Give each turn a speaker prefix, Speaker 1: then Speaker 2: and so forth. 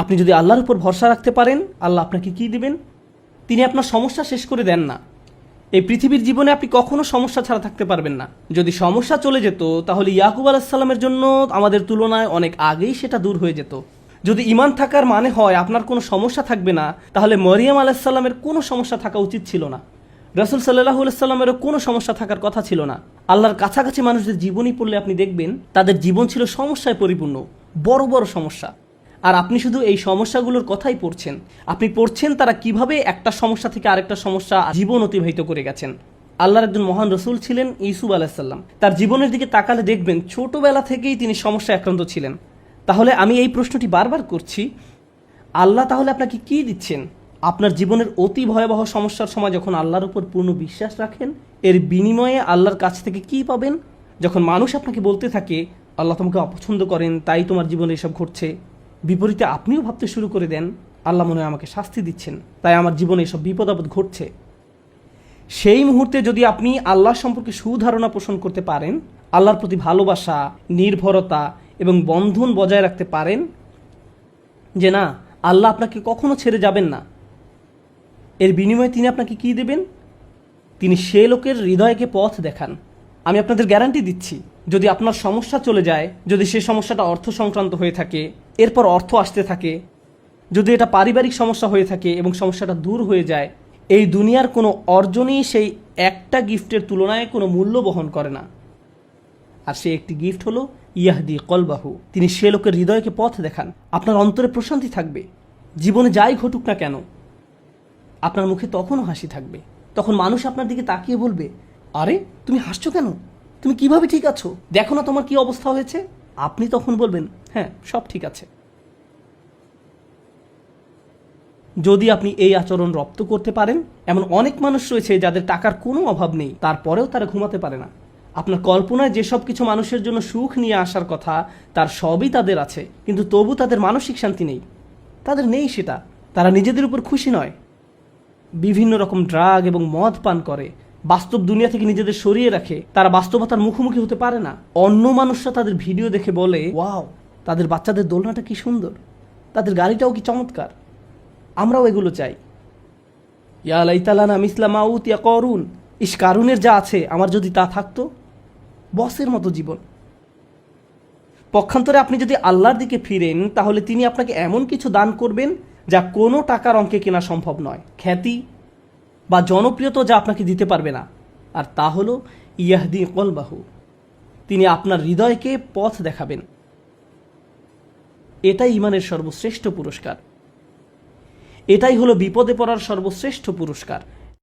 Speaker 1: আপনি যদি আল্লাহর উপর ভরসা রাখতে পারেন, আল্লাহ আপনাকে কি দিবেন? তিনি আপনার সমস্যা শেষ করে দেন না। এই পৃথিবীর জীবনে আপনি কখনো সমস্যা ছাড়া থাকতে পারবেন না। যদি সমস্যা চলে যেত তাহলে ইয়াকুব আলাইহিস সালামের জন্য আমাদের তুলনায় অনেক আগেই সেটা দূর হয়ে যেত। যদি ঈমান থাকার মানে হয় আপনার কোনো সমস্যা থাকবে না, তাহলে মরিয়ম আলাইহিস সালামের কোনো সমস্যা থাকা উচিত ছিল না। রাসূল সাল্লাল্লাহু আলাইহি সাল্লামেরও কোনো সমস্যা থাকার কথা ছিল না। আল্লাহর কাছাকাছি মানুষদের জীবনী পড়লে আপনি দেখবেন তাদের জীবন ছিল সমস্যায় পরিপূর্ণ, বড় বড় সমস্যা। আর আপনি শুধু এই সমস্যাগুলোর কথাই পড়ছেন। আপনি পড়ছেন তারা কিভাবে একটা সমস্যা থেকে আরেকটা সমস্যা জীবন অতিবাহিত করে গেছেন। আল্লাহর একজন মহান রসুল ছিলেন ইউসুফ আলাইহিস সালাম। তার জীবনের দিকে তাকালে দেখবেন ছোটবেলা থেকেই তিনি সমস্যায় আক্রান্ত ছিলেন। তাহলে আমি এই প্রশ্নটি বারবার করছি, আল্লাহ তাহলে আপনাকে কি দিচ্ছেন? আপনার জীবনের অতি ভয়াবহ সমস্যার সময় যখন আল্লাহর উপর পূর্ণ বিশ্বাস রাখেন, এর বিনিময়ে আল্লাহর কাছ থেকে কি পাবেন? যখন মানুষ আপনাকে বলতে থাকে আল্লাহ তোমাকে অপছন্দ করেন, তাই তোমার জীবনে এসব ঘটছে, বিপরীতে আপনিও ভাবতে শুরু করে দেন আল্লাহ মনে হয় আমাকে শাস্তি দিচ্ছেন, তাই আমার জীবনে এসব বিপদ আপদ ঘটছে। সেই মুহূর্তে যদি আপনি আল্লাহ সম্পর্কে সুধারণা পোষণ করতে পারেন, আল্লাহর প্রতি ভালোবাসা, নির্ভরতা এবং বন্ধন বজায় রাখতে পারেন যে না, আল্লাহ আপনাকে কখনো ছেড়ে যাবেন না, এর বিনিময়ে তিনি আপনাকে কি দেবেন? তিনি সে লোকের হৃদয়কে পথ দেখান। আমি আপনাদের গ্যারান্টি দিচ্ছি, যদি আপনার সমস্যা চলে যায়, যদি সে সমস্যাটা অর্থ সংক্রান্ত হয়ে থাকে, এরপর অর্থ আসতে থাকে, যদি এটা পারিবারিক সমস্যা হয়ে থাকে এবং সমস্যাটা দূর হয়ে যায়, এই দুনিয়ার কোনো অর্জনই সেই একটা গিফটের তুলনায় কোনো মূল্য বহন করে না। আর সে একটি গিফট হলো ইয়াহদি কলবাহু, তিনি সে লোকের হৃদয়কে পথ দেখান। আপনার অন্তরে প্রশান্তি থাকবে, জীবনে যাই ঘটুক না কেন আপনার মুখে তখনও হাসি থাকবে। তখন মানুষ আপনার দিকে তাকিয়ে বলবে, আরে তুমি হাসছো কেন? তুমি কিভাবে ঠিক আছো? দেখো না তোমার কি অবস্থা হয়েছে। আপনি তখন বলবেন, হ্যাঁ সব ঠিক আছে। যদি আপনি এই আচরণ রপ্ত করতে পারেন, এমন অনেক মানুষ রয়েছে যাদের টাকার কোনো অভাব নেই, তারপরেও তারা ঘুমাতে পারে না। আপনার কল্পনায় যেসব কিছু মানুষের জন্য সুখ নিয়ে আসার কথা তার সবই তাদের আছে, কিন্তু তবু তাদের মানসিক শান্তি নেই। তাদের নেই সেটা। তারা নিজেদের উপর খুশি নয়, বিভিন্ন রকম ড্রাগ এবং মদ পান করে, বাস্তব দুনিয়া থেকে নিজেদের সরিয়ে রাখে। তারা বাস্তবতার মুখোমুখি হতে পারে না। অন্য মানুষরা তাদের ভিডিও দেখে বলে, ওয়াও, তাদের বাচ্চাদের দোলনাটা কি সুন্দর, তাদের গাড়িটাও কি চমৎকার, আমরাও এগুলো চাই। ইয়া লাইতালানা মিসলা মা উতিয়া করুন, ইস কারুনের যা আছে আমার যদি তা থাকতো। বসের মতো জীবন। পক্ষান্তরে আপনি যদি আল্লাহর দিকে ফিরেন, তাহলে তিনি আপনাকে এমন কিছু দান করবেন যা কোনো টাকার অঙ্কে কেনা সম্ভব নয়। খ্যাতি বা জনপ্রিয়তা যা আপনাকে দিতে পারবে না। আর তা হলো ইয়াহদি কলবাহু, তিনি আপনার হৃদয়কে পথ দেখাবেন। এটাই ঈমানের সর্বশ্রেষ্ঠ পুরস্কার। এটাই হলো বিপদে পড়ার সর্বশ্রেষ্ঠ পুরস্কার।